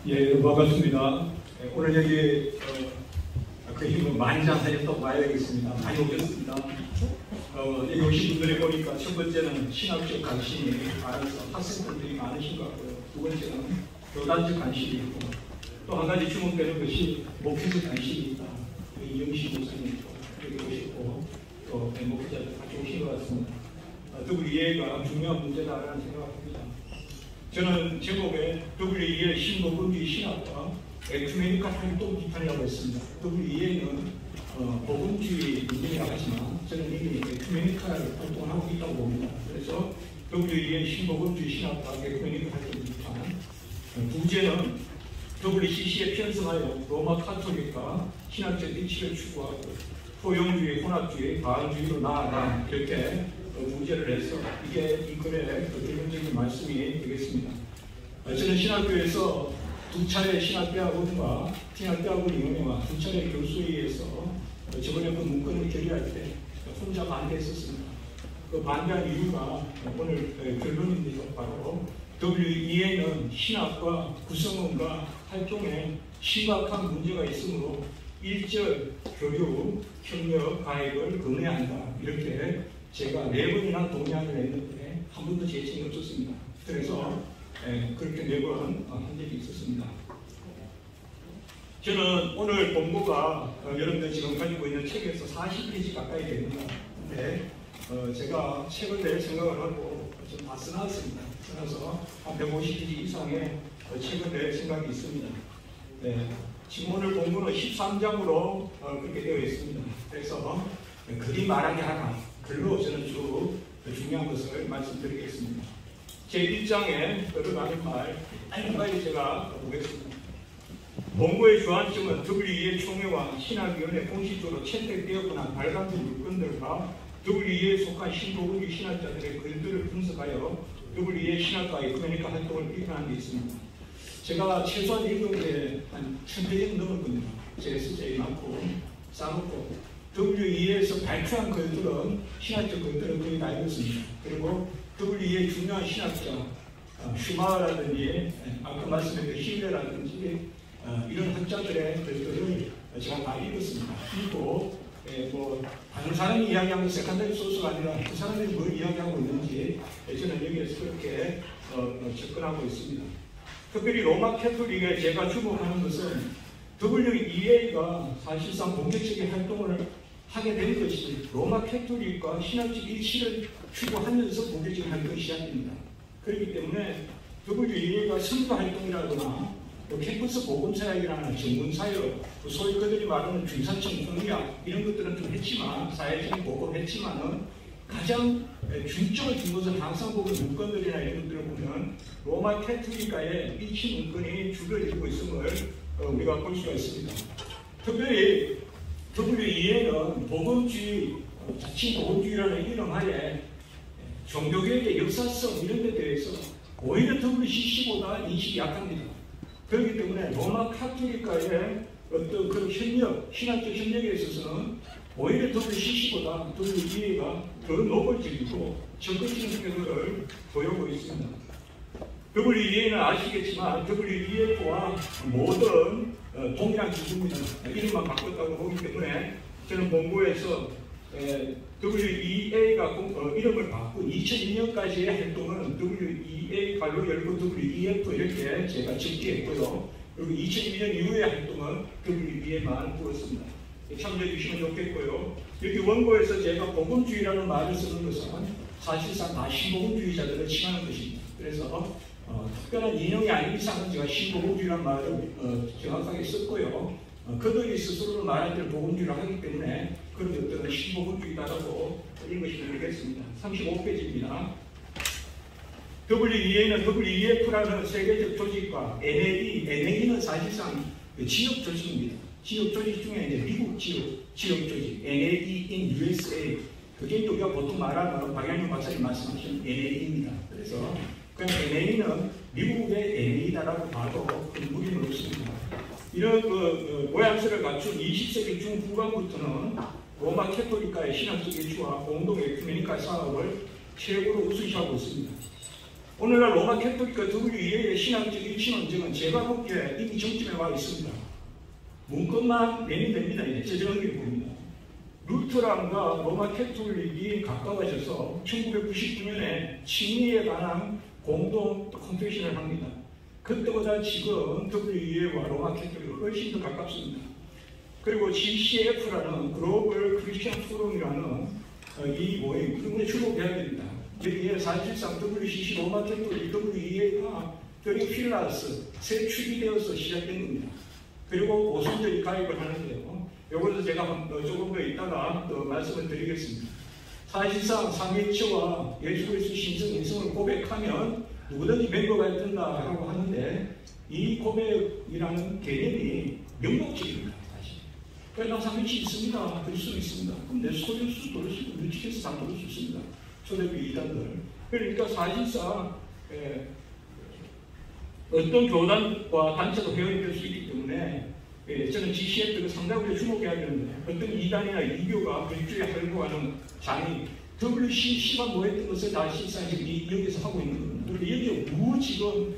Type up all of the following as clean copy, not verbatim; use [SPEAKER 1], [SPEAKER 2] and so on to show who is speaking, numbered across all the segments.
[SPEAKER 1] 예, 반갑습니다. 오늘 여기 거의 만장하셨다고 봐야겠습니다. 많이 오셨습니다. 여기 오신 분들이 보니까 첫 번째는 신학적 관심이 많아서 학생들이 많으신 것 같고요. 두 번째는 교단적 관심이 있고, 또 한 가지 주목되는 것이 목회적 관심이 있다. 이영식 목사님 여기 오셨고, 또 목회자들 같이 오신 것 같습니다. WEA가 중요한 문제다라는 생각합니다. 저는 제목에 WEA 신복음주의 신학과 에큐메니칼 활동 비판이라고 했습니다. WEA는 복음주의 문제라고 하지만 저는 이미 에큐메니칼 활동을 하고 있다고 봅니다. 그래서 WEA 신복음주의 신학과 에큐메니칼 활동 비판. 부제는 WCC에 편성하여 로마 카톨릭과 신학적 일치를 추구하고 포용주의, 혼합주의, 바른주의로 나아가 이렇게 부제를 해서 이게 인권의 기본적인 말씀이 되겠습니다. 저는 신학교에서 두 차례 신학대학원과 신학대학원위원회와 두 차례 교수회의에서 저번에 그 문건을 결의할 때 혼자 반대했었습니다. 그 반대한 이유가 오늘 결론입니다. 바로 WEA는 신학과 구성원과 활동에 심각한 문제가 있으므로 일절 교류, 협력, 가입을 금해한다. 이렇게 제가 4번이나 동의안을 냈는데 한 번도 제청이 없었습니다. 그래서 그렇게 4번 한 적이 있었습니다. 저는 오늘 본고가 여러분들 지금 가지고 있는 책에서 40페이지 가까이 됩니다. 근데 제가 책을 낼 생각을 하고 좀 다 써놨습니다. 써놔서 한 150페이지 이상의 책을 낼 생각이 있습니다. 네. 지금 오늘 본고는 13장으로 그렇게 되어 있습니다. 그래서 그리 말하게 하나 글로 저는 쭉 중요한 것을 말씀드리겠습니다. 제1장에 들어가는 말 한 가지 제가 보겠습니다. 본고의 주안점은 WEA 총회와 신학위원회 공식적으로 채택되었거나 발간된 물건들과 WEA에 속한 신복음주의 신학자들의 글들을 분석하여 WEA 신학과 에큐메니칼 활동을 비판한 게 있습니다. 제가 최소한 읽은 게 한 1000페이지 넘을 겁니다. 제 숫자에 많고 싸놓고 WEA에서 발표한 글들은 신학적 글들은 거의 다 읽었습니다. 그리고 WEA의 중요한 신학자 슈마라든지 아까 말씀드린 힐레라든지 이런 학자들의 글들을 제가 다 읽었습니다. 그리고 뭐 다른 사람이 이야기하는 세컨더리 소스가 아니라 그 사람들이 뭘 이야기하고 있는지 저는 여기에서 그렇게 접근하고 있습니다. 특별히 로마 캐톨릭에 제가 주목하는 것은 WEA가 사실상 본격적인 활동을 하게 된 것이 로마 캐톨릭과 신학적 일치를 추구하면서 본격적인 활동이 시작됩니다. 그렇기 때문에 WEA가 선교 활동이라거나 또 캠퍼스 보건사역이라는 전문사역, 소위 그들이 말하는 중산층 공약 이런 것들은 좀 했지만 사회적인 보고를 했지만은 가장 중점을 둔 것은 항상 보는 문건들이나 이런 것들을 보면 로마 캐톨릭과의 일치 문건이 주를 이루고 있음을 우리가 볼 수가 있습니다. 특별히 WEA는 복음주의, 자칭 복음주의라는 이름하에 종교개혁의 역사성 이런 데 대해서 오히려 WCC보다 인식이 약합니다. 그렇기 때문에 로마 카톨릭과의 어떤 그런 협력, 신학적 협력에 있어서는 오히려 WCC보다 WEA가 더 노골적이고 적극적인 태도를 보이고 있습니다. WEA는 아시겠지만 WEF와 모든 동일한 기구입니다. 이름만 바꿨다고 보기 때문에 저는 본고에서 WEA가 이름을 바꾼 2002년까지의 활동은 WEA 가로 열고 WEF 이렇게 제가 적기했고요. 그리고 2002년 이후의 활동은 WEA만 부었습니다. 참조해 주시면 좋겠고요. 여기 원고에서 제가 복음주의라는 말을 쓰는 것은 사실상 다 신복음주의자들을 칭하는 것입니다. 그래서 특별한 인용이 아닌 이상은 제가 신복음주의라는 말을 정확하게 썼고요. 그들이 스스로는 말할 때는 복음주의를 하기 때문에 그런 것들은 신복음주의다라고 읽으시면 되겠습니다. 35페이지입니다. WEA는 WEF라는 세계적 조직과 NAE는 사실상 지역 조직입니다. 지역 조직 중에 이제 미국 지역 조직 NAE in USA 그게 우리가 보통 말하는 박양준 박사님 말씀하신 NAE입니다. 그래서 그냥 NAE는 미국의 NAE다라고 봐도 큰 무리는 없습니다. 이런 모양새를 갖춘 20세기 중후반부터는 로마 캐톨릭과의 신학적 일치와 공동 에큐메니칼 사업을 최고로 우선시하고 있습니다. 오늘날 로마 캐톨릭과 WEA의 신학적 일치 논쟁은 제가 보기에 이미 정점에 와 있습니다. 문건만 내면 됩니다. 제정한 게 보입니다. 루터랑과 로마 캐톨릭이 가까워져서 1999년에 친미에 관한 공동 컨페션을 합니다. 그때보다 지금 WEA와 로마 캐톨릭은 훨씬 더 가깝습니다. 그리고 GCF라는 글로벌 크리스천 포럼이라는 이 모임, 그분에 주목해야 됩니다. 여기에 사실상 WCC, 로마 캐톨릭, WEA가 필라스, 새 축이 되어서 시작된 겁니다. 그리고 보수들이 가입을 하는데요. 이것도 제가 조금 더 이따가 또 말씀을 드리겠습니다. 사실상 삼위일체와 예수 그리스도 신성 인성을 고백하면 누구든지 멤버가 된다라고 하는데 이 고백이라는 개념이 명목적입니다. 사실. 그러니까 나 삼위일체 있습니다. 그럴 수 있습니다. 그럼 내 소리수 돌릴 수 있고 뉴티켓스 다 돌릴 수 있습니다. 초대비 이단들. 그러니까 사실상 어떤 교단과 단체도 회원이 될 수 있기 때문에 저는 GCF를 상당히 주목해야 되는데 어떤 이단이나 이교가 별주에 하려고 하는 장이 WCC가 뭐 했던 것을 다 실상 지금 여기서 하고 있는 겁니다. 그런데 여기에 무 지금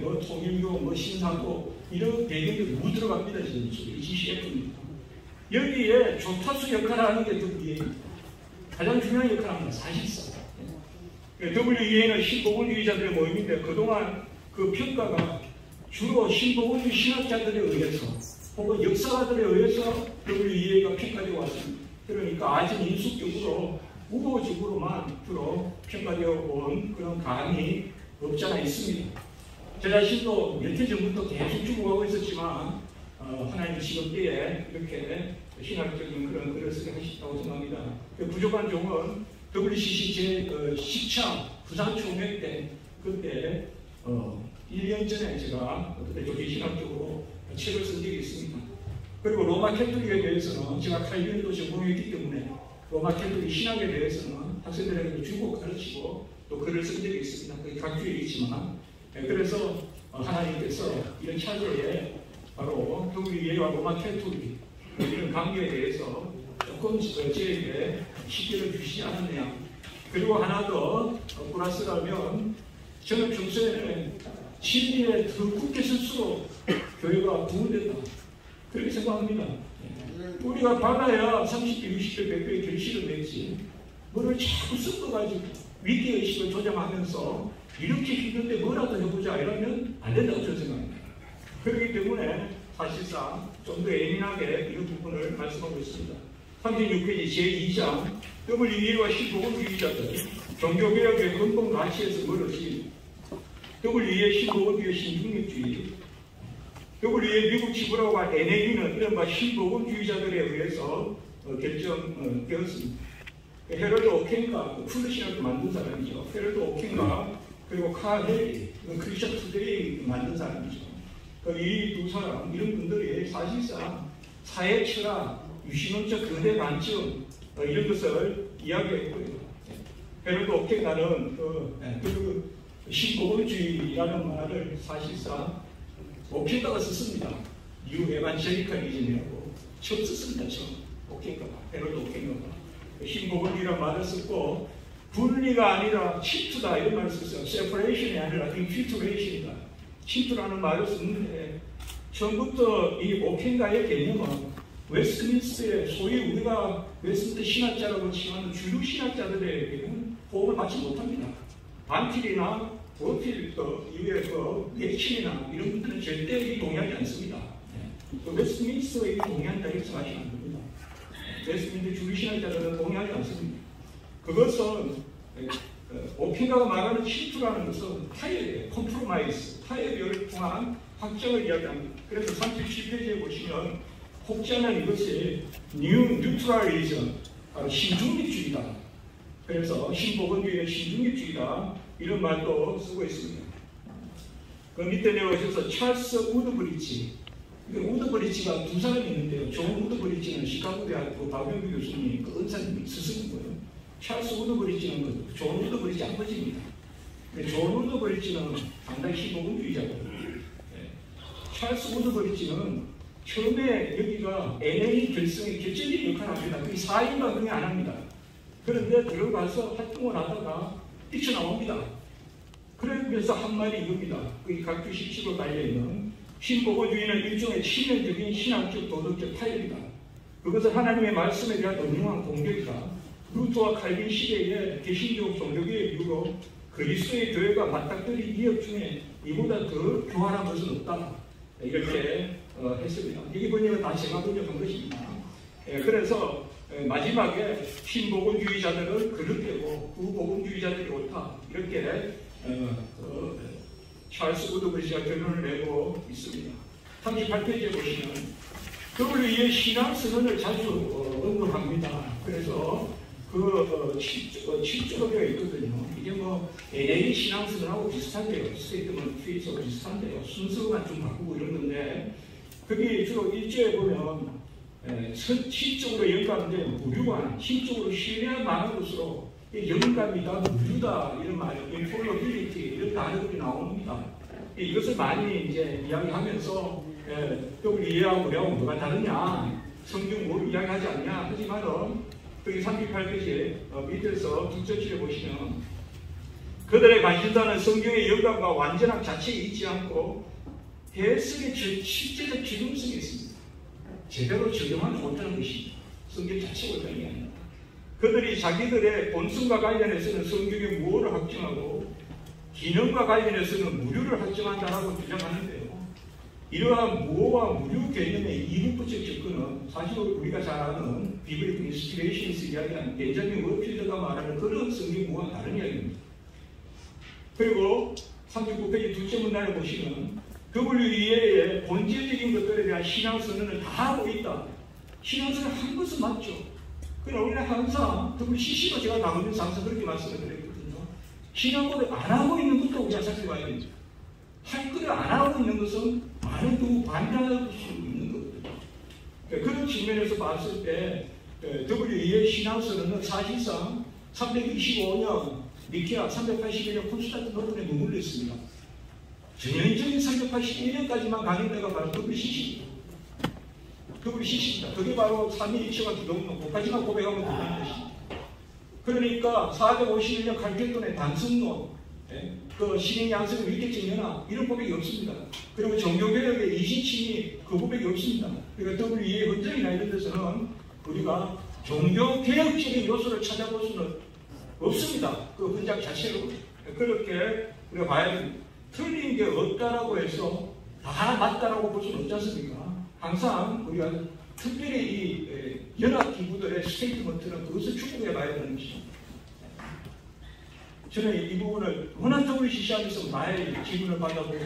[SPEAKER 1] 뭐 통일교, 뭐 신사고 이런 배경들이 무 들어갑니다. 지금 GCF입니다. 여기에 조타수 역할을 하는 게 WEA입니다. 가장 중요한 역할을 합니다. 사실상. WEA는 신복음주의자들의 모임인데 그동안 그 평가가 주로 신복음주의 신학자들에 의해서 혹은 역사가들에 의해서 WEA가 평가되어 왔습니다. 그러니까 아직 인수적으로 우호적으로만 주로 평가되어 온 그런 감이 없지 않아 있습니다. 제 자신도 몇 해 전부터 계속 주목하고 있었지만 하나님 시간대에 이렇게 신학적인 그런 글을 쓰게 하셨다고 생각합니다. 부족한 종은 WCC 제10차 부산 총회 때 그때 1년 전에 제가 그때 조기 신학적으로 책을 쓴 적이 있습니다. 그리고 로마 캐톨릭에 대해서는 제가 칼빈도 전공했기 때문에 로마 캐톨릭 신학에 대해서는 학생들에게 주고 가르치고 또 글을 쓴 적이 있습니다. 그게 각주에 있지만 그래서 하나님께서 이런 차제에 바로 WEA와 로마 캐톨릭 이런 관계에 대해서 조금 저에게 시기를 주시지 않았냐. 그리고 하나 더 플러스라면 저는 평소에는 진리에 더 굳게 설수록 교회가 부흥된다. 그렇게 생각합니다. 우리가 받아야 30배, 60배, 100배의 결실을 맺지. 뭐를 자꾸 섞어가지고 위기의식을 조장하면서 이렇게 힘든데 뭐라도 해보자 이러면 안 된다고 저는 생각합니다. 그렇기 때문에 사실상 좀 더 예민하게 이런 부분을 말씀하고 있습니다. 36페이지 제2장 WEA와 신복음주의자들 종교개혁의 근본 가치에서 멀어진 WEA 신복음주의 신중립주의 WEA 미국 지부라고와 NAB는 이른바 신복음주의자들에 의해서 결정되었습니다. 헤럴드 오켄가 풀르신학을 만든 사람이죠. 헤럴드 오켄가 그리고 카 헬리 크리스천 투데이 만든 사람이죠. 이 두 사람 이런 분들이 사실상 사회 철학, 유신론적 근대 관점 이런 것을 이야기했고요. 헤럴드 오켄가는 신복음주의라는 말을 사실상 오켄가가 썼습니다. 뉴 에반젤리컬리즘이라고 처음 썼습니다. 처음 오켄가가 헤럴드 오켄가가 신복음주의라는 말을 썼고 분리가 아니라 침투다 이런 말을 썼어요. separation이 아니라 infiltration이다. 침투라는 말을 썼는데 처음부터 이 오켄가의 개념은 웨스트민스터의 소위 우리가 웨스트민스터 신학자라고 칭하는 주류 신학자들에게는 호응을 받지 못합니다. 반필이나 버필 이외의 맥킨이나 이런 분들은 절대 동의하지 않습니다. 웨스트민스터에 동의한다 이렇게 생각하시면 안 됩니다. 웨스트민스터 주류 신학자들은 동의하지 않습니다. 그것은 오켄가가 말하는 침투라는 것은 타협이에요. 컴프로마이즈, 타협을 통한 확정을 이야기합니다. 그래서 37페이지에 보시면 혹자는 이것이 뉴트럴리즘, 신중립주의다. 그래서 신복음주의의 신중립주의다. 이런 말도 쓰고 있습니다. 그 밑에 내려오셔서 찰스 우드브리치. 우드브리치가 두 사람이 있는데요. 존 우드브리치는 시카고 대학 박병규 교수님, 그 은사님 스승이고요. 찰스 우드브리치는 존 우드브리치 아버지입니다. 존 우드브리치는 상당히 신복음주의자거든요. 찰스 우드브리치는 처음에 여기가 NA 결성의 결정적인 역할을 합니다. 그게 4인과 그게 안 합니다. 그런데 들어가서 활동을 하다가 뛰쳐나옵니다. 그러면서 한 말이 이겁니다. 그 각주 17호 달려있는 신보고주의는 일종의 치명적인 신학적 도덕적 타협이다. 그것은 하나님의 말씀에 대한 엄중한 공격이다. 루터와 칼빈 시대의 개신교 종교계의 이후로 그리스도의 교회가 맞닥뜨린 이역 중에 이보다 더 교활한 것은 없다. 이렇게 했습니다. 이게 번역은 다 제가 번역한 것입니다. 그래서 마지막에 신복음주의자들은 그릇되고 구복음주의자들이 옳다. 이렇게 찰스 우드브리지가 결론을 내고 있습니다. 38페이지에 보시면 그걸 위해 신앙선언을 자주 언급합니다. 그래서 그 7조가 되어 있거든요. 이게 뭐 LA 신앙선언하고 비슷한데요. 스테이트먼트 피스하고 비슷한데요. 순서만 좀 바꾸고 이런 건데 거기 주로 1조에 보면 신적으로 영감된 무류관, 신적으로 신뢰할 만한 것으로 영감이다, 무류다 이런 말, 인폴러빌리티 이런 단어들이 나옵니다. 이것을 많이 이제 이야기하면서 또 이해하고 우리하고 뭐가 다르냐, 성경 뭘 이야기하지 않냐 하지만은 여기 38페이지에 밑에서 뒷접시를 보시면 그들의 관심사는 성경의 영감과 완전한 자체에 있지 않고 해석의 실제적 기능성이 있습니다. 제대로 적용하지 못하는 것입니다. 성경 자체가 그런 아닙니다. 그들이 자기들의 본성과 관련해서는 성경의 무엇을 확증하고 기능과 관련해서는 무료를 확증한다라고 주장하는데요. 이러한 무어와 무료 개념의 이분법적 접근은 사실 우리가 잘 아는 비블릭 인스피레이션에서 이야기하는 벤자민 워필드가 말하는 그런 성경 무어와 다른 이야기입니다. 그리고 39페이지 둘째 문단에 보시면 WEA의 본질적인 것들에 대한 신앙선언을 다 하고 있다. 신앙선언을 한 것은 맞죠. 그러나 우리는 항상 WCC가 제가 나오면서 항상 그렇게 말씀을 드렸거든요. 신앙고를 안 하고 있는 것도 우리가 살펴봐야 됩니다. 할 것을 안 하고 있는 것은 많은 경우 반대할 수 있는 거거든요. 그런 측면에서 봤을 때 WEA의 신앙선언은 사실상 325년 니케아 381년 콘스탄티노플에 머물러 있습니다. 전형적인 381년까지만 가는 데가 바로 WCC입니다. WCC입니다. 그게 바로 삼위일체가 기독론, 그까지만 고백하면 되는 것입니다. 그러니까 451년 칼케톤의 단성론, 그 신행 양성의 위계적 연합 이런 고백이 없습니다. 그리고 종교개혁의 이신칭이 그 고백이 없습니다. 그러니까 WEA의 헌정이나 이런 데서는 우리가 종교개혁적인 요소를 찾아볼 수는 없습니다. 그 헌장 자체로. 그렇게 우리가 봐야 됩니다. 틀린 게 없다라고 해서 다 맞다라고 볼 수는 없지 않습니까? 항상 우리가 특별히 이 연합기구들의 스테이트먼트는 그것을 축복해 봐야 되는 것입니다. 저는 이 부분을 워낙 WCC하면서 많이 질문을 받아보고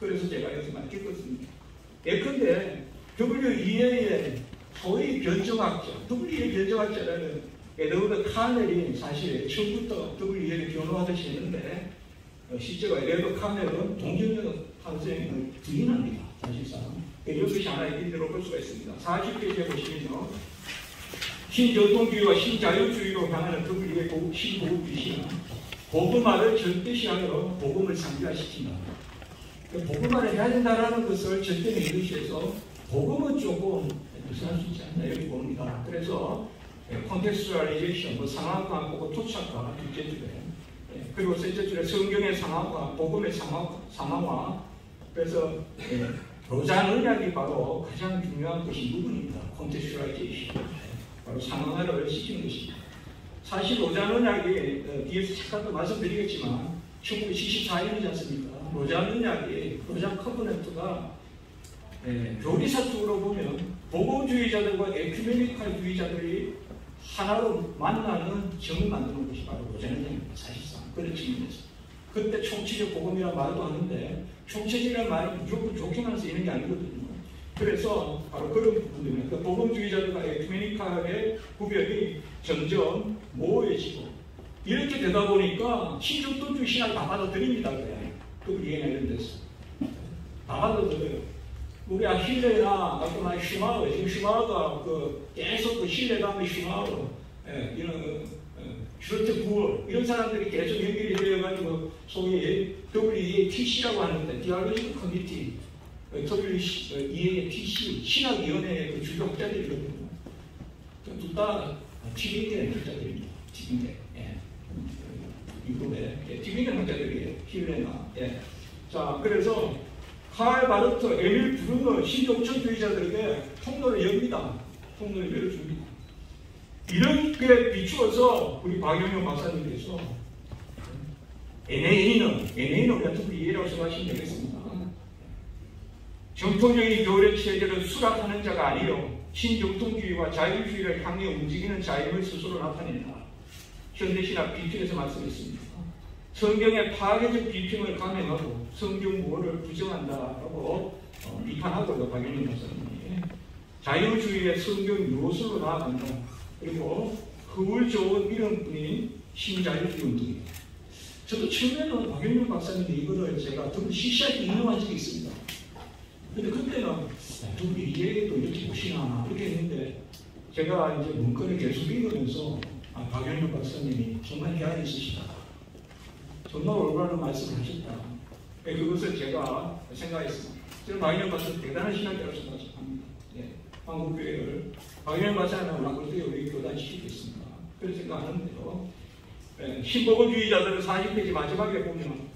[SPEAKER 1] 그래서 제가 여기서 맡겼거든요. 예컨대 WEA의 소위 변정학자, WEA 변정학자라는 에드워드 카넬이 사실 처음부터 WEA를 변호하듯이 했는데 실제로 에드워드 카넬은 동정역 탄생을 부인합니다. 사실상. 이것이 하나의 일대로 볼 수가 있습니다. 40페이지에 보시면요. 신전통주의와 신자유주의로 향하는 WEA의 신보급주의는 복음화를 절대시하여 복음을 상대화시킨다. 복음화를 해야 된다는 것을 절대 이것에서 복음은 조금 무시할 수 있지 않나 이렇게 봅니다. 그래서 콘텍스츄얼리제이션, 상황과 보고 토착화 둘째 줄에 그리고 셋째 줄에 성경의 상황화, 복음의 상황화. 그래서 로잔 언약이 바로 가장 중요한 것이 이 부분입니다. 콘텍스츄얼리제이션, 바로 상황화를 시키는 것입니다. 사실 로잔 언약이 뒤에서 잠깐 말씀드리겠지만 1974년이지 않습니까? 로잔 언약이 로잔 커버넌트가 교리사 쪽으로 보면 복음주의자들과 에큐메니칼주의자들이 하나로 만나는 점을 만드는 것이 바로 로잔 언약입니다. 사실상 그런 측면에서 그때 총체적 복음이라는 말도 하는데 총체적이라는 말이 무조건 좋게만 쓰이는 게 아니거든요. 그래서 바로 그런 부분입니다. 그러니까 복음주의자들과 에큐메니칼의 구별이 점점 모호해지고 이렇게 되다 보니까 신종돈주의 신학을 다 받아들입니다. 그 이해나 이런 데서 다 받아들여요. 우리 힐레나 아까 말한 슈마우, 지금 슈마우가 계속 그 신뢰감의 슈마우, 이런 슈르트 부어 이런 사람들이 계속 연결이 되어가지고 소위 WEATC라고 하는데 디알로지컬 커미티, WEATC 신학위원회의 그 주요 학자들이거든요. 둘 다 TV인데 학자들입니다. TV인데. 유럽의 튀기는 학자들이에요. 힐레나. 예. 자, 그래서 칼 바르트, 에밀 브루너 신종천주의자들에게 통로를 엽니다. 통로를 열어줍니다. 이렇게 비추어서 우리 박영영 박사님께서 NA는 우리가 특히 이해라고 생각하시면 되겠습니다. 정통적인 교회 체제를 수락하는 자가 아니요 신정통주의와 자유주의를 향해 움직이는 자임을 스스로 나타낸다. 현대신학 비평에서 말씀했습니다. 성경의 파괴적 비평을 감행하고 성경 무엇을 부정한다라고 비판하고 박영영 박사님이 자유주의의 성경 요술로 나아간다. 그리고 흙을 좋은 이런 분이 신자유주의 운동입니다. 저도 처음에는 박영영 박사님이 이거를 제가 좀 시시하게 인용한 적이 있습니다. 근데 그때는 좀 이해도 이렇게 보시나 이렇게 했는데 제가 이제 문건을 계속 읽으면서 박영영 박사님이 정말 깨알이 있으시다. 정말 올바른 말씀을 하셨다. 그것을 제가 생각했습니다. 저는 박영영 박사님 대단한 신학자라고 생각합니다. 예, 한국교회를 박영영 박사님은 한국교회 우리 교단시키겠습니다. 그렇게 생각하는데요. 예, 신복음주의자들은 40페이지 마지막에 보면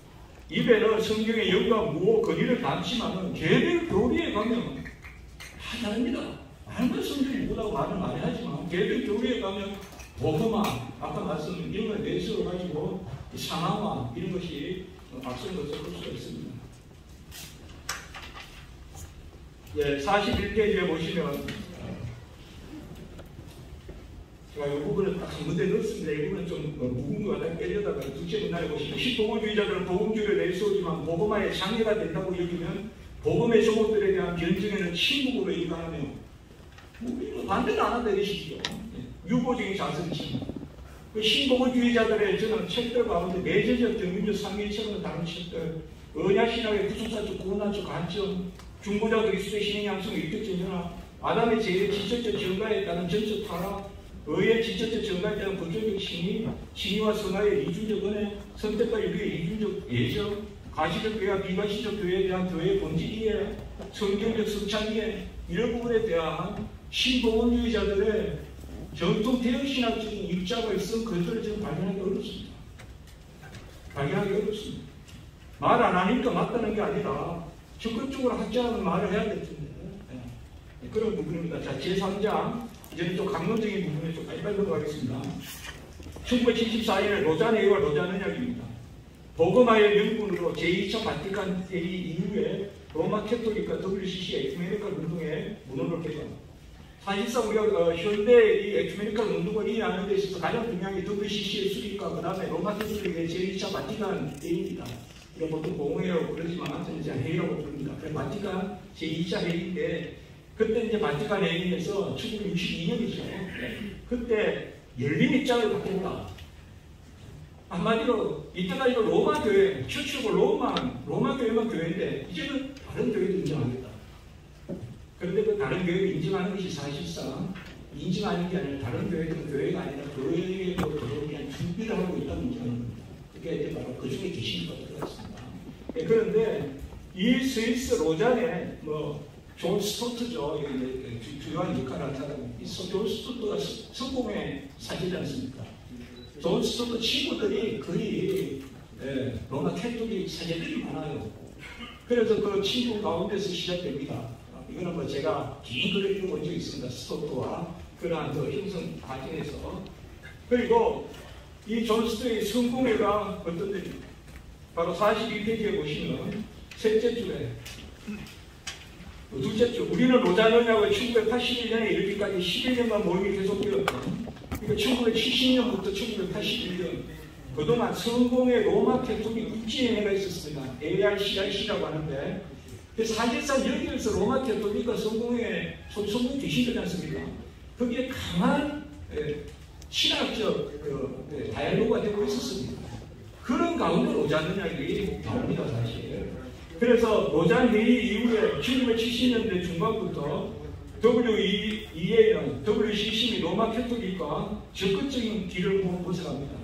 [SPEAKER 1] 입에는 성경의 영과 무호 거리를 담지만은 개별 교리에 가면 다 다릅니다. 말만 성경이 뭐라고 말을 많이 하지만 개별 교리에 가면 복음화, 아까 말씀드린 이런 걸 내세워 가지고 상황화 이런 것이 앞선 것을 볼 수가 있습니다. 예, 41페이지에 보시면 제가 이 부분을 딱 한 군데 넣었습니다. 이 부분은 좀 묵은 것 같아요. 빼려다가 둘째 문단에 보시면 신복음주의자들은 복음주의를 내세우지만 복음화에 장애가 된다고 여기면 복음의 조목들에 대한 변증에는 침묵으로 일관하며 우리는 반대는 안 한다 이러시죠. 유보적인 자세를 칩니다. 그 신복음주의자들의 저는 책들 가운데 내재적, 정민적, 상계책으로 다른 책들 언약신학의 구속사적, 구원화적 관점, 중보자 그리스도의 신의 양성, 일격적 현황, 아담의 죄의 지적적 증가에 따른 전적 타락, 의의 지적적 증가에 따른 본질적 신의, 신의와 선화의 이중적 은혜, 선택과 유리의 이중적 예정, 가시적 교회와 비가시적 교회에 대한 교회의 본질 이해, 성경적 성찬 이해, 이런 부분에 대한 신복음주의자들의 전통 대역신학적인 입장을 쓴 글들을 지금 발견하기 어렵습니다. 발견하기 어렵습니다. 말 안 하니까 맞다는 게 아니라 적극적으로 학자는 말을 해야 될 텐데. 네. 그런 부분입니다. 자, 제3장. 이제는 좀 강론적인 부분에 좀 빨리 넘어가겠습니다. 1974년에 로잔회의와 로잔언약입니다. 복음화의 명분으로 제2차 바티칸 회의 이후에 로마 캐톨릭과 WCC 에큐메니컬 운동의 문헌을 개정합니다. 사실상 우리가 현대 이 에큐메니컬 운동을 이해하는 데 있어서 가장 중요한 게 WCC의 수립과 그 다음에 로마 캐톨릭의 제2차 바티칸 회의입니다. 우리가 보통 공회라고 그러지만 저는 이제 회의라고 부릅니다. 그래서 바티칸 제2차 회의인데 그때 이제 바티칸 회의에서 1962년이죠. 그때 열린 입장을 바꾼다. 한마디로 이때까지도 로마 교회, 처치고 로마 교회만 교회인데 이제는 다른 교회도 인정하겠다. 그런데 그 다른 교회를 인정하는 것이 사실상 인정하는 게 아니라 다른 교회들은 교회가 아니라 교회의 그냥 준비를 하고 있다는 인정하는 겁니다. 그게 이제 바로 그 중에 계시니까 들어가 있습니다. 그런데 이 스위스 로잔에 존 스토트죠. 주요한 역할을 한 사람이. 존 스토트가 성공의 사제지 않습니까? 존 스토트 친구들이 거의 로마 캐톨릭 사제들이 많아요. 그래서 그 친구 가운데서 시작됩니다. 이거는 제가 긴 글을 읽어본 적이 있습니다. 스토트와 그러한 그 형성 과정에서. 그리고 이 존 스토트의 성공회가 어떤 데입니까? 바로 42페이지에 보시면 셋째 줄에 둘째 주, 우리는 로잔언약을 1981년에 이르기까지 11년간 모임이 계속되었다. 그러니까 1970년부터 1981년 그동안 성공의 로마 캐톨릭 국제연회가 있었습니다. ARCIC라고 하는데 사실상 여기에서 로마 캐톨릭과 성공의 귀신되지 않습니까? 거기에 강한 신학적 다이얼로그가 되고 있었습니다. 그런 가운데 로잔언약이 나옵니다, 사실. 그래서 로잔 회의 이후에 1970년대 중반부터 WEA는 WCC 로마 캐톨릭과 적극적인 길을 모색합니다.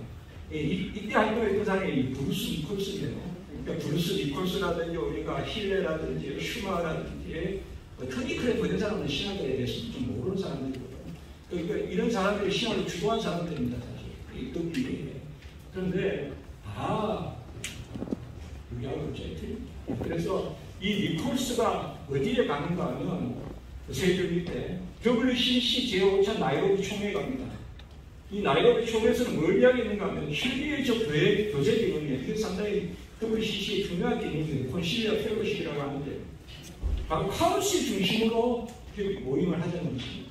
[SPEAKER 1] 이때 활동했던 사람이 브루스 니콜스예요. 그러니까 브루스 니콜스라든지 우리가 힐레라든지 슈마라든지 터니크래프 이런 사람은 신학에 대해서 좀 모르는 사람들이거든요. 그러니까 이런 사람들이 신학을 주도한 사람들입니다, 사실. 그런데 다 유리하고 틀립니다. 그래서 이 니콜스가 어디에 가는가 하면 세계 밑에 WCC 제5차 나이로비 총회에 갑니다. 이 나이로비 총회에서는 뭘 이야기했는가 하면 힐리의적 교제 개념이에요. 이게 상당히 WCC의 중요한 개념이에요. 콘실리아 펠로십이라고 하는데 바로 카운슬 중심으로 모임을 하자는 것입니다.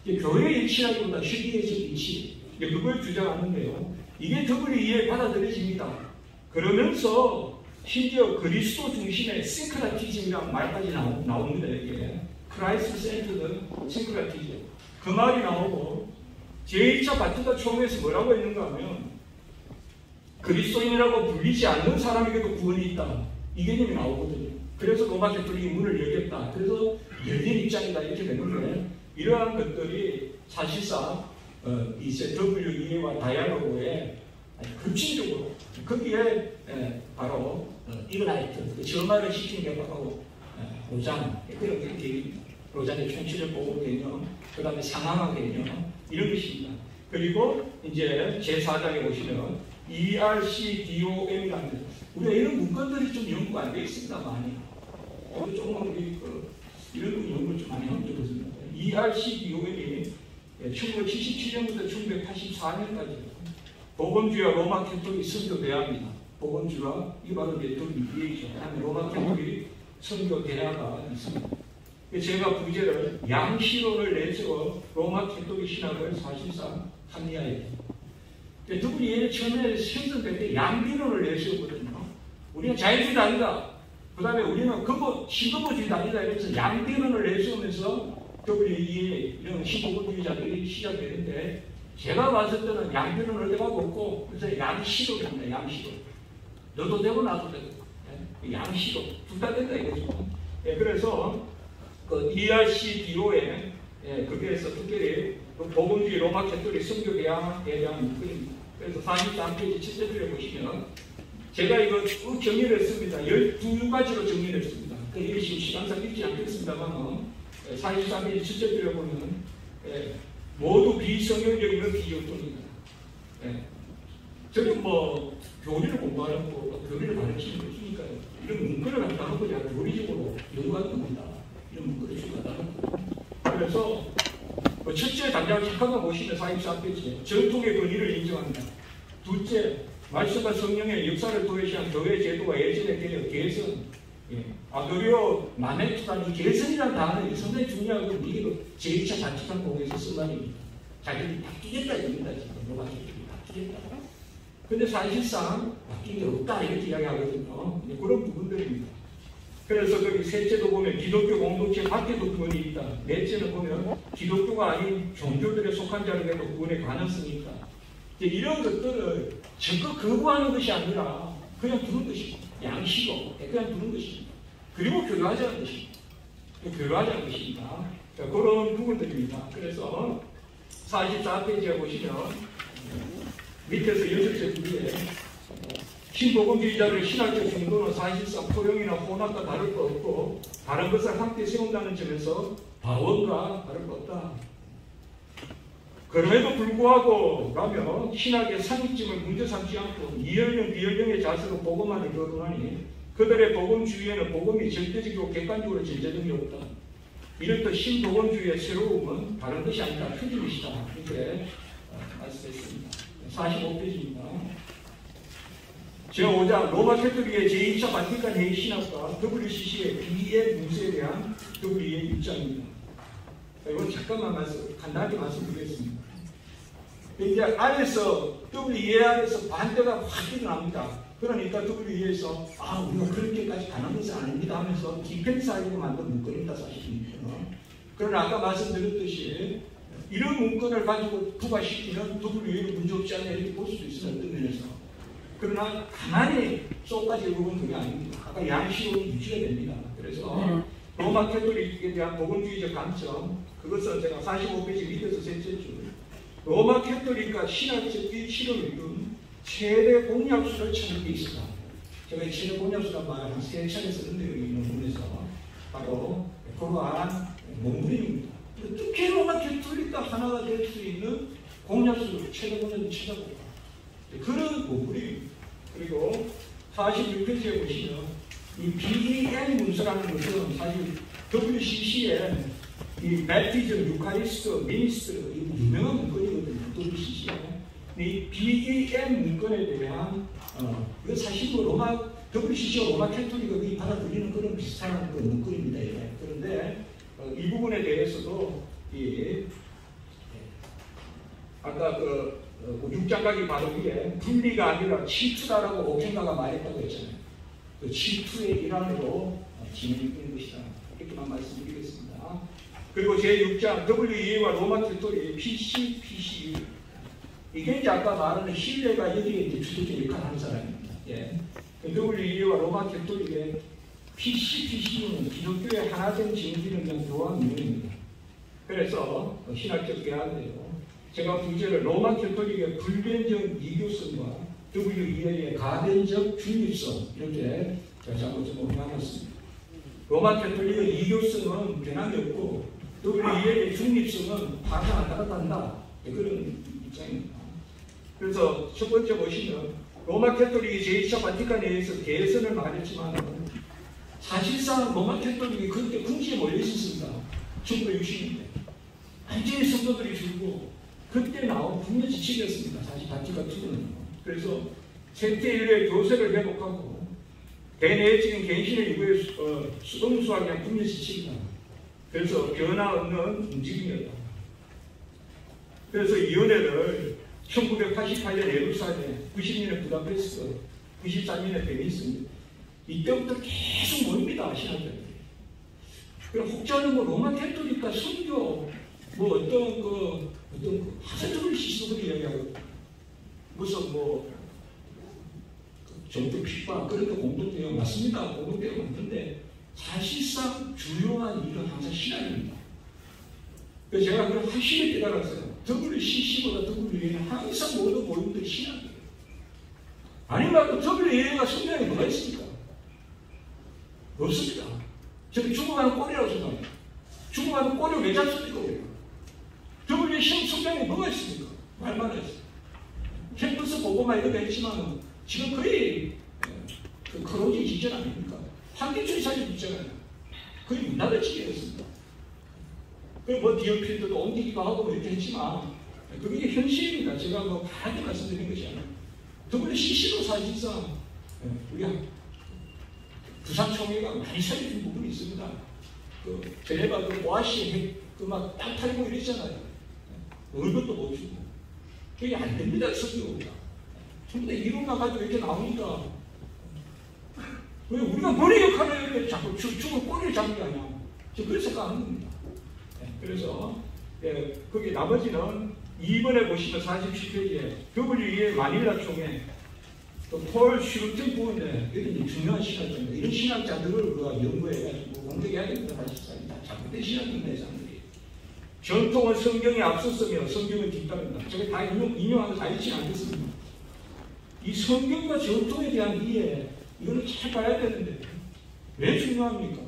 [SPEAKER 1] 교회 일치라기보다 힐리의적 일치, 그걸 주장하는데요. 이게 WE에 받아들여집니다. 그러면서 심지어 그리스도 중심의 싱크라티즘이라는 말까지 나옵니다. 이게 크라이스트 센터드 싱크라티즘, 그 말이 나오고 제1차 바티칸 총회에서 뭐라고 했는가 하면 그리스도인이라고 불리지 않는 사람에게도 구원이 있다, 이 개념이 나오거든요. 그래서 로마 가톨릭이 문을 열겠다, 그래서 열린 입장이다, 이렇게 되는데 이러한 것들이 사실상 이제 WE와 다이아로그에 급진적으로 거기에 바로 이그나이트, 점화를 시키는 게 바로 로잔, 그런 개념입니다. 로잔의 총체적 보호 개념, 그 다음에 상황화 개념, 이런 것입니다. 그리고 이제 제4장에 보시면 ERCDOM이라는, 우리가 이런 문건들이 좀 연구가 안 되어 있습니다, 많이. 조금 우리 이런 연구를 좀 많이 하면 좋겠습니다. ERCDOM이 1977년부터 1984년까지 복음주의와 로마 캐톨릭 선교 대학입니다. 복음주의와 이 바로 WEA죠. 그다음에 로마 캐톨릭 선교 대학가 있습니다. 제가 부제를 양시론을 내세워 로마 캐톨릭 신학을 사실상 합리화해요. WEA는 처음에 생성될 때 양비론을 내세우거든요. 우리는 자유주의가 아니다. 그 다음에 우리는 신거보주의가 아니다. 이러면서 양비론을 내세우면서 WEA 이런 신거보주의자들이 시작되는데, 제가 봤을 때는 양비론을 내가 없고, 그래서 양시론입니다. 양시론. 너도 되고 나도 되고. 양시론. 둘 다 된다 이거죠. 그래서 그 ERCDO에 거기에서 특별히 복음주의 로마 캐톨릭 선교대학에 대한 문구입니다. 그래서 43페이지 7째 줄에 보시면 제가 이거 쭉 정리를 했습니다. 12가지로 정리를 했습니다. 이게 지금 시간상 읽지 않겠습니다만 43페이지 7째 줄에 보면 모두 비성경적이면 비교통입니다. 저는 뭐 교리를 공부하고 교리를 가르치는 게 있으니까요. 이런 문구를 갖다 놓고 제가 교리적으로 연구하는 겁니다. 이런 문구를 주고 갖다 놓고. 그래서 첫째 단장을 잠깐만 보시면 44페이지에 전통의 권위를 인정합니다. 둘째, 말씀과 성령의 역사를 도외시한 교회 제도와 예전의 개혁, 개선. 그리고 마메투단 이 개선이라는 단어는 상당히 중요하고, 이게 제2차 바티칸 공회에서 쓴 말입니다. 자기들이 바뀌겠다 입니다. 지금 로마 교회들이 바뀌겠다. 근데 사실상 바뀐 게 없다 이렇게 이야기하거든요. 그런 부분들입니다. 그래서 거기 셋째도 보면 기독교 공동체 밖에도 구원이 있다. 넷째는 보면 기독교가 아닌 종교들에 속한 자에게도 구원의 가능성이 있다. 이런 것들을 적극 거부하는 것이 아니라 그냥 두는 것입니다. 양식으로 그냥 두는 것입니다. 그리고 교류하자는 것입니다. 교류하자는 것입니다. 그런 부분들입니다. 그래서 44페이지에 보시면 밑에서 6째 줄에 신복음주의자들의 신학적 정도는 사실상 포용이나 혼합과 다를 것 없고 다른 것을 함께 세운다는 점에서 바원과 다를 것 없다. 그럼에도 불구하고 라며 신학의 상식점을 문제 삼지 않고 이연령 비연령의 자세로 복음만을 거론하니 그들의 복음주의에는 복음이 절대적이고 객관적으로 존재점이 없다. 이렇듯 신복음주의의 새로움은 다른 것이 아니라 틀린 것이다. 이렇게 말씀했습니다. 45페이지입니다. 제5장 로마 캐톨릭의 제2차 바티칸 회의 신학과 WCC의 비의 문제에 대한 WE의 입장입니다. 이건 잠깐만 간단하게 말씀드리겠습니다. 이제 안에서 WEA 안에서 반대가 확 일어납니다. 그러니까 WEA에서 우리가 그렇게까지 가는 것은 아닙니다 하면서 디펜스하려고 만든 문건입니다. 사실입니다. 그러나 아까 말씀드렸듯이 이런 문건을 가지고 부과시키면 WEA는 문제없지 않냐 이렇게 볼 수도 있어요. 어떤 면에서. 그러나 가만히 쏙까지 읽어보면 그게 아닙니다. 아까 양식으로 유지가 됩니다. 그래서 로마 캐톨릭에 대한 복음주의적 관점, 그것은 제가 45페이지 밑에서 셋째 줄 로마 캐톨릭과 신학적 일치를 이룬 최대 공약수를 찾는 게 있습니다. 제가 최대 공약수란 말을 한 3차례 쓰는데요. 이 논문에서 바로 그러한 논문입니다. 어떻게 로마 캐톨릭과 하나가 될 수 있는 공약수를 최대 공약을 찾아볼까? 그런 논문입니다. 그리고 46페이지에 보시면 이 BEM 문서라는 것은 사실 WCC의 이 배티즘, 유카리스트, 미니스트 이 유명한 문건이거든요. WCC의 이 BEM 문건에 대한 이거 사실 뭐 WCC와 로마 캐톨릭이 받아들이는 그런 비슷한 그 문건입니다. 그런데 이 부분에 대해서도 아까 그 6장각이 바로 위에 분리가 아니라 침투다라고 옥행가가 말했다고 했잖아요. 그 침투의 일환으로 진행되는 것이다. 이렇게만 말씀드리겠습니다. 그리고 제6장 WEA와 로마 캐톨릭 PCU 이게 이제 아까 말하는 신뢰가 여기에 이제 주도적 역할을 하는 사람입니다. 예. WEA와 로마 캐톨릭의 PCU는 기독교의 하나된 진리를 위한 교환 유형입니다. 그래서 신학적 대화인데요. 제가 부제를 로마 캐톨릭의 불변적 이교성과 WEA의 가변적 중립성 이렇게 잘못 좀 나눴습니다. 로마 캐톨릭의 이교성은 변함이 없고 WEA의 중립성은 항상 왔다 갔다 한다. 그런 입장입니다. 그래서 첫 번째 보시면 로마 캐톨릭이 제2차 바티칸에 의해서 개선을 말했지만 사실상 로마 캐톨릭이 그때 궁지에 몰려 있었습니다. 1960년대. 완전히 성도들이 줄고 그때 나온 분명 지침이었습니다. 사실 바티칸 II. 그래서 생태 인류의 교세를 회복하고 대내적인 개신의 이후에 수동수하기 위한 분명 지침이다. 그래서 변화 없는 움직임이었다. 그래서 이 은혜를 1988년 예루살렘, 90년에 부다페스트, 93년에 베니스 이때부터 계속 모입니다. 신학자들이. 그럼 혹자는 뭐 로마 캐톨릭과 선교 뭐 어떤 하사적인 시스템을 이야기하고 무슨 뭐 정도 핍박 그런 거 공동대요. 맞습니다. 공동대요 맞는데 사실상 주요한 일은 항상 신학입니다. 그래서 제가 그걸 확실히 깨달았어요. WCC보다 WEA는 항상 모든 모임들이 신학이에요. 아니면 WEA가 성경에 뭐가 있습니까? 없습니다. 저는 죽어가는 꼴이라고 생각해요. 죽어가는 꼴을 왜 잡습니까? WEA 성경에 뭐가 있습니까? 말만 했어요. 캠퍼스 보고만 이렇게 했지만 지금 거의 그 크로징 직전 아닙니까? 한기초리 사진 있잖아요. 거의 문 닫을 지경이었습니다. 뭐 디어필드도 옮기기도 하고 뭐 이렇게 했지만 그게 현실입니다. 제가 뭐 다하게 말씀드린 것이 아니에요. WCC도 사실상 우리가 부산총회가 많이 살려준 부분이 있습니다. 그 제네바 그 오아시 그막 땅 팔고 이랬잖아요. 월급도 못 주고 그게 안 됩니다. 성교가 전부 다 이론만 가지고 이렇게 나오니까 왜 우리가 머리 역할을 왜 자꾸 죽을 꼬리를 잡는 게 아니야. 저 그런 생각하는 겁니다. 그래서 거기 나머지는 2번에 보시면 47페이지에 WEA 마닐라 총회 폴 슈르튼 부인데 이런 중요한 신학자입니다. 이런 신학자들을 우리가 연구해가지고 공격해야 됩니다. 사실상 다 잘못된 신학입니다. 이 사람들이. 전통은 성경에 앞섰으며 성경은 뒤따른다. 제가 다 인용하는 다 읽지 않겠습니다. 이 성경과 전통에 대한 이해 이거는 잘 봐야 되는데 왜 중요합니까?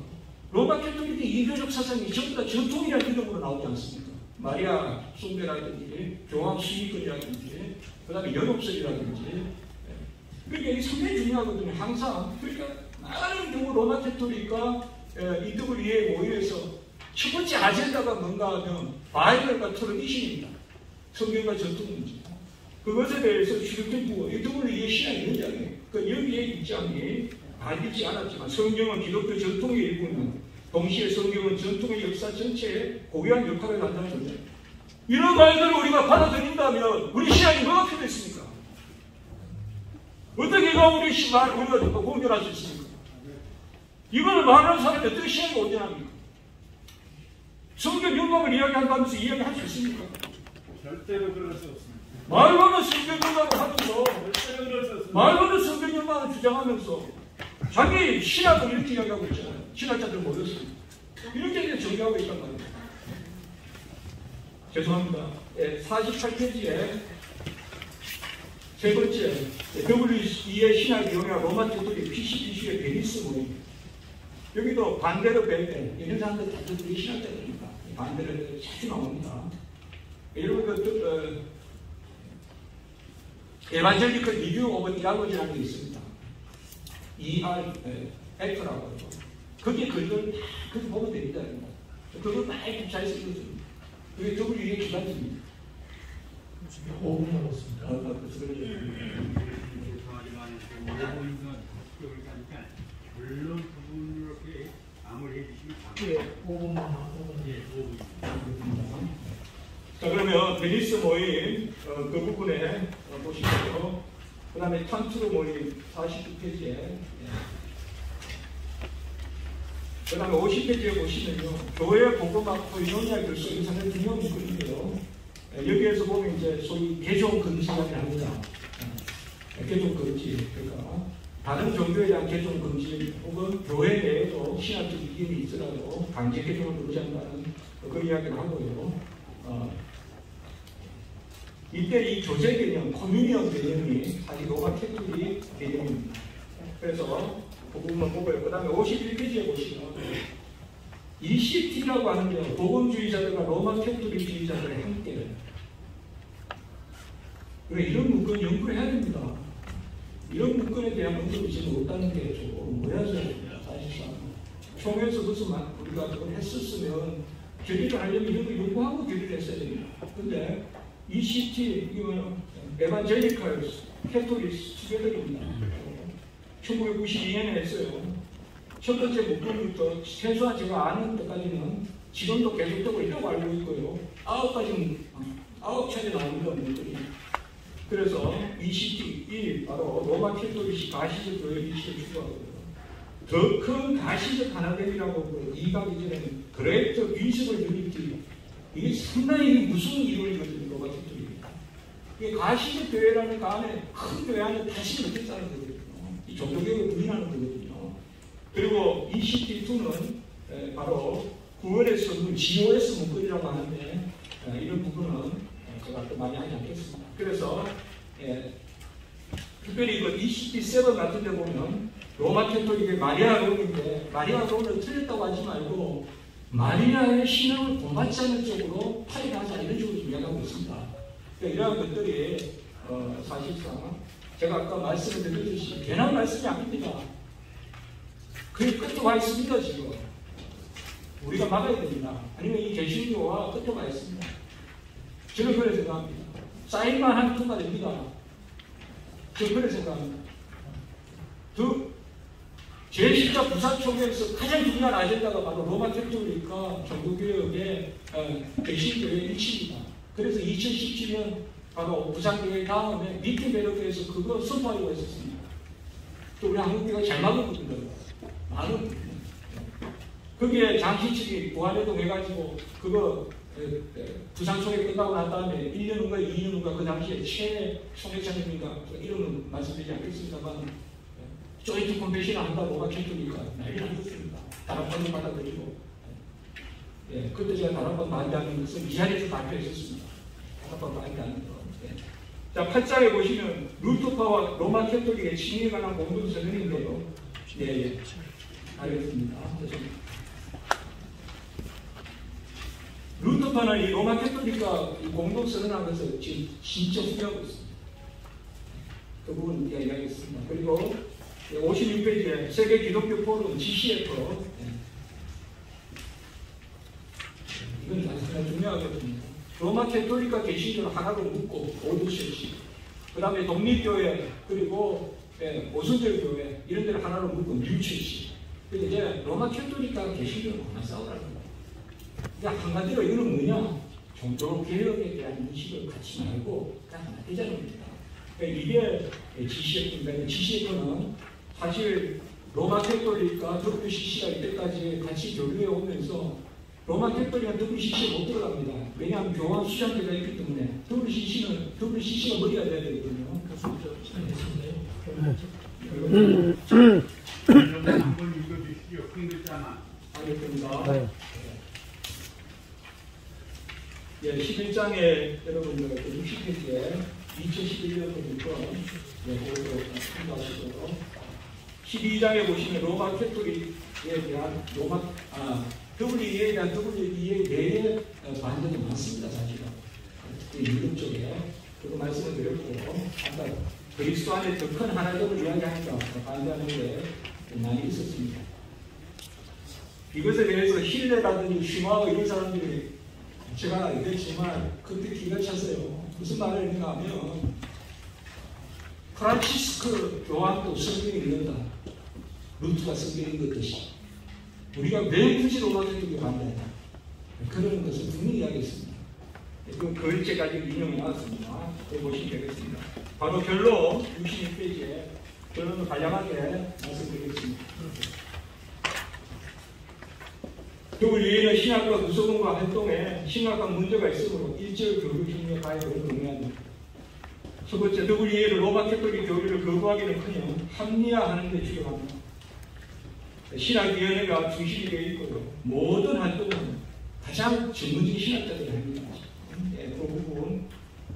[SPEAKER 1] 로마 캐톨릭의 이교적 사상이 전부 다 전통이라는 이름으로 나오지 않습니까? 마리아 숭배라든지 교황 수익권이라든지 그 다음에 연옥설이라든지 그러니까 이게 상당히 중요하거든요. 항상 그러니까 많은 경우 로마 캐톨릭과 EWEA 모임에서 첫 번째 아젠다가 뭔가 하면 바이블과 트래디션입니다. 성경과 전통 문제. 그것에 대해서 슈르텐부어 EWEA 신앙의 현장이에요. 그러니까 여기에 입장이 알리지 않았지만 성경은 기독교 전통의 일부는 동시에 성경은 전통의 역사 전체에 고유한 역할을 한다는 거죠. 이런 말들을 우리가 받아들인다면 우리 신앙이 뭐가 필요했습니까? 어떻게 우리 우리가 공존할 수 있습니까? 이걸 말하는 사람이 어떻게 신앙이 온전합니까? 성경 영감을 이야기한다면서 이야기할 수 있습니까?
[SPEAKER 2] 절대로 그럴 수 없습니다.
[SPEAKER 1] 말로는 성경 영감을 하면서 말로는 성경 영감을 주장하면서 자기 신학을 이렇게 이야기하고 있잖아요. 신학자들 모였습니다. 이렇게 정리하고 있단 말입니다. 죄송합니다. 48페이지에 세 번째 WEA의 신학 경우가 로마 캐톨릭 PCU의 베니스 모임. 여기도 반대로 벨베 이런 사람들 다 우리 신학자들입니다. 반대로 자주 나옵니다. 여러분 에반젤리컬 리뷰 오브 디알로지라는 게 있습니다. F라고 하죠. 거기에 글을 다 그렇게 보면 됩니다. 그걸 많이 잘 쓰거든요. 그게 W의 기반입니다.
[SPEAKER 3] 5분 남았습니다.
[SPEAKER 2] 죄송하지만 5분은 합격을 가니까 물론 그분 이렇게 마무리해 주시면
[SPEAKER 3] 예, 5분만 하고.
[SPEAKER 2] 예, 5분.
[SPEAKER 1] 자, 그러면 베니스 모임 그 부분에 보시고요. 그 다음에 탄투르 모임 49페이지에 그 다음에 50페이지에 보시면요. 교회 복음학 코이노니아 결속 이 상당히 중요한 문구인데요. 여기에서 보면 이제 소위 개종 금지라고 합니다. 개종 금지. 그러니까 다른 종교에 대한 개종 금지 혹은 교회 내에도 신학적 이견이 있더라도 강제 개종을 금지한다는 그 이야기를 하고요. 이때 이 교제 개념, 커뮤니언 개념이 사실 로마 캐톨릭 개념입니다. 그래서 그 부분만 보고요. 그 다음에 51페이지에 보시면 ECT라고 하는데요. 복음주의자들과 로마 캐톨릭주의자들의 함께. 그래, 이런 문건 연구를 해야 됩니다. 이런 문건에 대한 문건이 지금 없다는 게 조금 모양새입니다. 사실상 총회에서 무슨 우리가 그걸 했었으면 결의를 하려면 이런 거 연구하고 결의를 했어야 됩니다. 근데 ECT 이거는 에반젤리칼 캐톨릭 투게더입니다. 1992년에 했어요. 첫 번째 문건부터 최소한 제가 아는 데까지는 지금도 계속되고 있다고 알고 있고요. 9차례 나옵니다. 문건이. 그래서 ECT, 이 바로 로마 캐톨릭이 가시적 교회 이식을 추구하고요. 더 큰 가시적 하나됨이라고 이각 이전에는 그레이터 윈시블 유니티, 이게 상당히 무슨 이론이거든요. 로마 캐톨릭이. 이게 가시적 교회라는 그 안에 큰 교회 안에 다시 넣겠다는 거거든요. 이 종교개혁을 부인하는 거거든요. 그리고 ECT2는 바로 구원에서 GOS 문건이라고 하는데 이런 부분은 제가 또 많이 하지 않겠습니다. 그래서 특별히 이거 ECT7 같은 데 보면 로마 캐톨릭의 마리아 론인데 마리아 론을 틀렸다고 하지 말고 마리아의 신앙을 본받지 않는 쪽으로 파괴하자 이런 식으로 좀 이야기하고 있습니다. 그러니까 이러한 것들이 사실상 제가 아까 말씀을 드렸듯이 괜한 말씀이 아닙니다. 그게 끝에 와 있습니다. 지금 우리가 막아야 됩니다. 아니면 이 개신교와 끝에 와 있습니다. 저는 그래 생각합니다. 사인만 하면 통과됩니다. 저는 그래 생각합니다. 제10자 부산 총회에서 가장 중요한 아젠다가 바로 로마 캐톨릭과 종교개혁의 개신교의 일치입니다. 그래서 2017년 바로 부산교회 다음에 미팅베르크에서 그거 선포하려고 했었습니다. 또 우리 한국교회가 잘 막았거든요. 많은 거기에 장치 측이 부활회동 해가지고 그거 부산 총회 끝나고 난 다음에 1년 후인가 2년 후인가 그 당시에 최 총회장님인가 이름은 말씀드리지 않겠습니다만 조인트 컨벤션을 한다고 로마 캐톨릭가 난리 났습니다. 다락방을 받아들이고 그때 제가 다락방 반대하는 것은 미안해서 발표했었습니다. 다락방 반대하는 거. 자, 8장에 보시면 루터파와 로마 캐톨릭의 친위에 관한 공동선언인데요. 알겠습니다. 루터파는 이 로마 캐톨릭과 공동선언한 것을 지금 진짜 후회하고 있습니다. 그 부분 이야기하겠습니다. 그리고 56페이지에 세계 기독교 포럼 GCF 이건 상당히 중요하거든요. 로마 캐톨릭과 개신교를 하나로 묶고 오두실시 그 다음에 독립교회 그리고 오순절 교회 이런 데를 하나로 묶고 뉴칠시. 근데 이제 로마 캐톨릭과 개신교는 하나 싸우라는 거예요. 그러니까 한마디로 이거는 뭐냐? 종교 개혁에 대한 인식을 갖지 말고 그냥 하나 되자는 겁니다. 그러니까 이게 GCF인데 GCF는 사실 로마 캐톨릭과 WCC가 이때까지 같이 교류해 오면서 로마 캐톨릭은 WCC에 못 들어갑니다. 왜냐하면 교황 수장제가 있기 때문에 WCC가 머리가 돼야 되거든요.
[SPEAKER 2] 한번 읽어주시죠. 큰 글자만.
[SPEAKER 1] 알겠습니다. 11장에 여러분들 60페이지에 2011년부터 참고하시고 12장에 보시면 로마 캐톨릭에 대한 WEA에 대한 WEA 내에 반전이 많습니다. 사실은 유럽 쪽에 그거 말씀을 드렸고 아까 그리스도 안에 더 큰 하나님을 이야기하니까 반대하는 게 많이 있었습니다. 이것에 대해서 힐레라든지 슈마우 이런 사람들이 제가 이게 정말 그때 기가 찼어요. 무슨 말을 했는가 하면 프란치스크 교황도 성경에 읽는다. 루트가 성경에 읽었듯이 우리가 왜 굳이 로마 교회에 반대하냐 그런 것을 분명히 이야기했습니다. 그 일제까지 인용해 놨습니다. 보시면 되겠습니다. 바로 결론 66페이지에 결론을 간략하게 말씀드리겠습니다. WEA는 신학과 구성원과 활동에 심각한 문제가 있으므로 일절 교류 협력 가입을 권유합니다. 첫 번째, WEA는 로마 캐톨릭 교류를 거부하기는커녕 합리화하는 데 주력합니다. 신학위원회가 중심이 되어 있고요. 모든 활동은 가장 전문적인 신학자들이 합니다. 그 부분.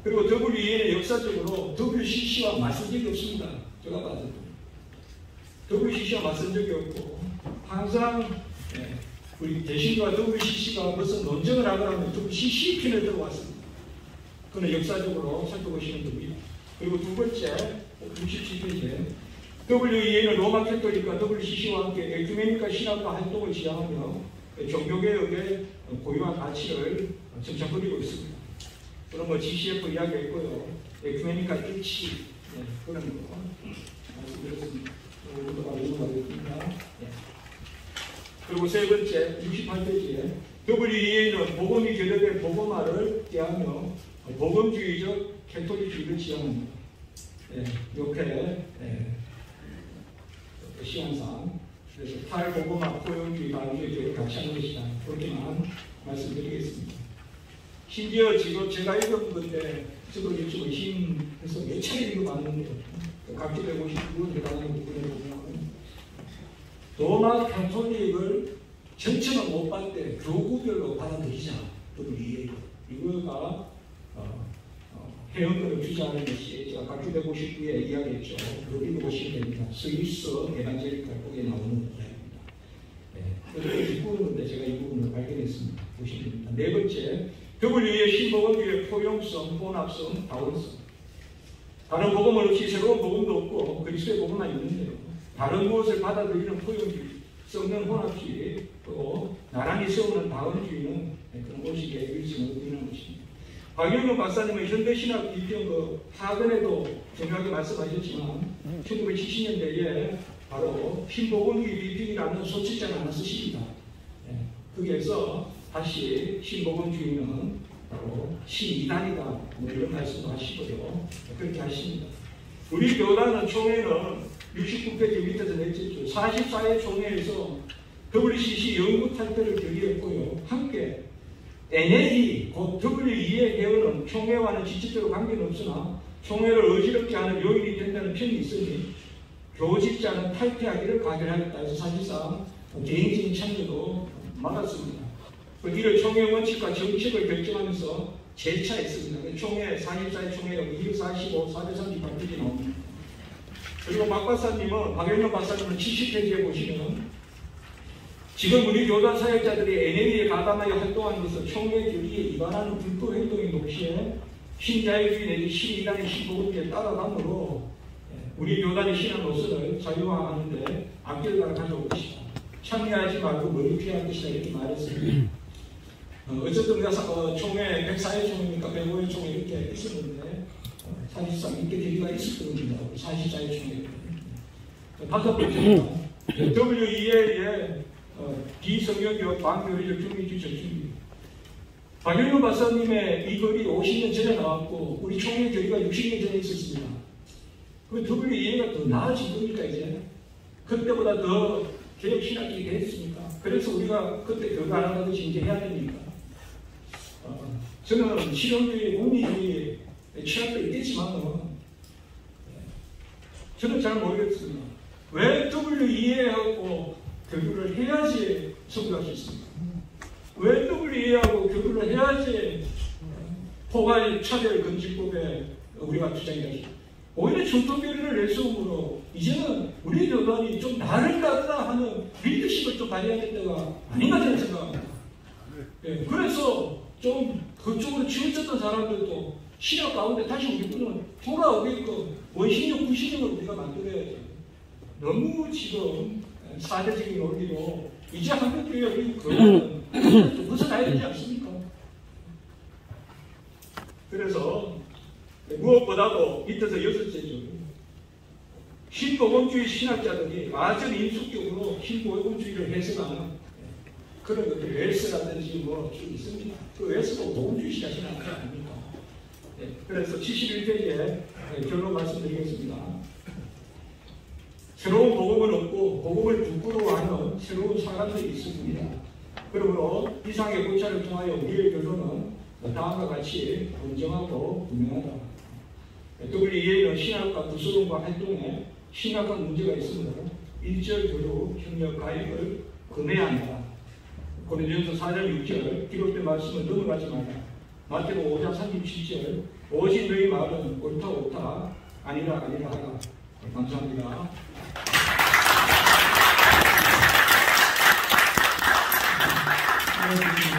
[SPEAKER 1] 그리고 WEA는 역사적으로 WCC와 맞선 적이 없습니다. 제가 봤을 때. WCC와 맞선 적이 없고 항상 우리 대신과 WCC가 무슨 논쟁을 하더라면 WCC 편을 들어왔습니다. 그는 역사적으로 살펴보시면 됩니다. 그리고 두 번째, 67페이지에 WEA는 로마 캐톨릭과 WCC와 함께 에큐메니카 신학과 활동을 지향하며 종교개혁의 고유한 가치를 정착하고 있습니다. 그런 뭐 GCF 이야기했고요. 에큐메니카 일치 그런 거 말씀드렸습니다. 이것도 바로 이용하겠습니다. 그리고 세 번째 68페이지에 WEA는 복음이 결여된 복음화를 꾀하며 복음주의적 캐톨릭주의를 지향합니다. 이렇게 시간상 그래서 탈복음화 포용주의 반주의를 같이 하는 것이다. 그렇게만 말씀드리겠습니다. 심지어 지금 제가 읽은 건데 저도 좀 의심해서 몇 차례 읽어봤는데 각기 159번 해당하는 부분에 보면 로마 캐톨릭을 전체는 못 받되 교구별로 받아들이자. 이거가 해연권을 주장하는 것이 제가 각기 159에 이야기했죠. 그걸 읽어보시면 됩니다. 스위스 에반젤리칼 거기에 나오는 이야기입니다. 그래서 뒷부분인데 제가 이 부분을 발견했습니다. 보시면 됩니다. 네 번째, WEA의 신복음주의 포용성, 혼합성, 다원성. 다른 복음은 없이 새로운 복음도 없고 그리스도의 복음만 있는데요. 다른 무엇을 받아들이는 포용주의, 썩는 혼합주의, 또 나란히 세우는 다원주의는 그런 것이기에 일심을 부리는 것입니다. 박영근 박사님은 현대신학 비평 학원에도 정확하게 말씀하셨지만 1970년대에 바로 신복음주의 비평이라는 소책자를 하나 쓰십니다. 거기에서 다시 신복음주의는 바로 신이단이다 뭐 이런 말씀도 하시고요. 그렇게 하십니다. 우리 교단은 총회는 69페이지 밑에서 냈죠. 44회 총회에서 WCC 연구 탈퇴를 결의했고요. 함께 NAE, 곧 WEA 개헌은 총회와는 직접적으로 관계는 없으나 총회를 어지럽게 하는 요인이 된다는 편이 있으니 교직자는 탈퇴하기를 가결하겠다 해서 사실상 개인적인 참여도 막았습니다. 이를 총회 원칙과 정책을 결정하면서 재차했습니다. 총회 44회 총회에 245, 438페이지 나옵니다. 그리고 박 박사님은, 박영현 박사님은 70페이지에 보시면 지금 우리 교단 사역자들이 NAE에 가담하여 활동하는 것은 총회 결의에 위반하는 불법 행동인 동시에 신자유주의 내지 신이단의 신복음주의에 따라가므로 우리 교단의 신앙 노선을 자유화하는 데 악결과를 가져올 것이다. 참여하지 말고 머리 피할 것이다 이렇게 말했습니다. 어쨌든 우리가 총회 104회 총회니까 105회 총회 이렇게 있었는데 사실상 이렇게 계기가 있었거든요. 44회 총회. 다섯 번째는 WEA의 비성경교육 반교리적 중립주의 전술입니다. 박영현 박사님의 이 글이 50년 전에 나왔고 우리 총회 결의가 60년 전에 있었습니다. 그 WEA가 더 나아진 겁니까 이제? 그때보다 더 개혁 신학이 됐습니까? 그래서 우리가 그때 그거 안 하듯이 이제 해야 됩니까? 저는 실용주의, 공리주의 취향도 있겠지만 저는 잘 모르겠습니다. 왜 WEA하고 교류를 해야지 선교할 수 있습니까? 왜 WEA하고 교류를 해야지 포괄 차별 금지법에 우리가 주장이 되죠? 오히려 중도교류를 내세움으로 이제는 우리 교단이 좀 나를 따르라 하는 리더십을 좀 발휘해야 될 때가 아닌가 저는 생각합니다. 그래서 좀 그쪽으로 치우쳤던 사람들도 신학 가운데 다시 우리들은 돌아오게끔 원신력, 구신력을 우리가 만들어야지. 너무 지금 사대적인 논리로 이제 한국교회 우리 교회는 벗어나야 되지 않습니까? 그래서 무엇보다도 밑에서 여섯째죠. 신보건주의 신학자들이 완전히 인속적으로 신보건주의를 해석하는 그런 것들, 웰스라든지 뭐 쭉 있습니다. 그 웰스도 보건주의 신학자는 아닙니까? 그래서 71페이지에 결론 말씀드리겠습니다. 새로운 복음은 없고 복음을 부끄러워하는 새로운 사람들이 있습니다. 그러므로 이상의 고찰을 통하여 우리의 결론은 다음과 같이 공정하고 분명하다. WEA는 신학과 구소론과 활동에 심각한 문제가 있으므로 일절 교류 협력 가입을 금해야 한다. 고린도전서 4장 6절 기록된 말씀을 넘어가지 마라. 마태복음 5장 37절 오직 너희 말은 옳다 옳다 아니라 아니라 하라. 감사합니다.
[SPEAKER 3] 네.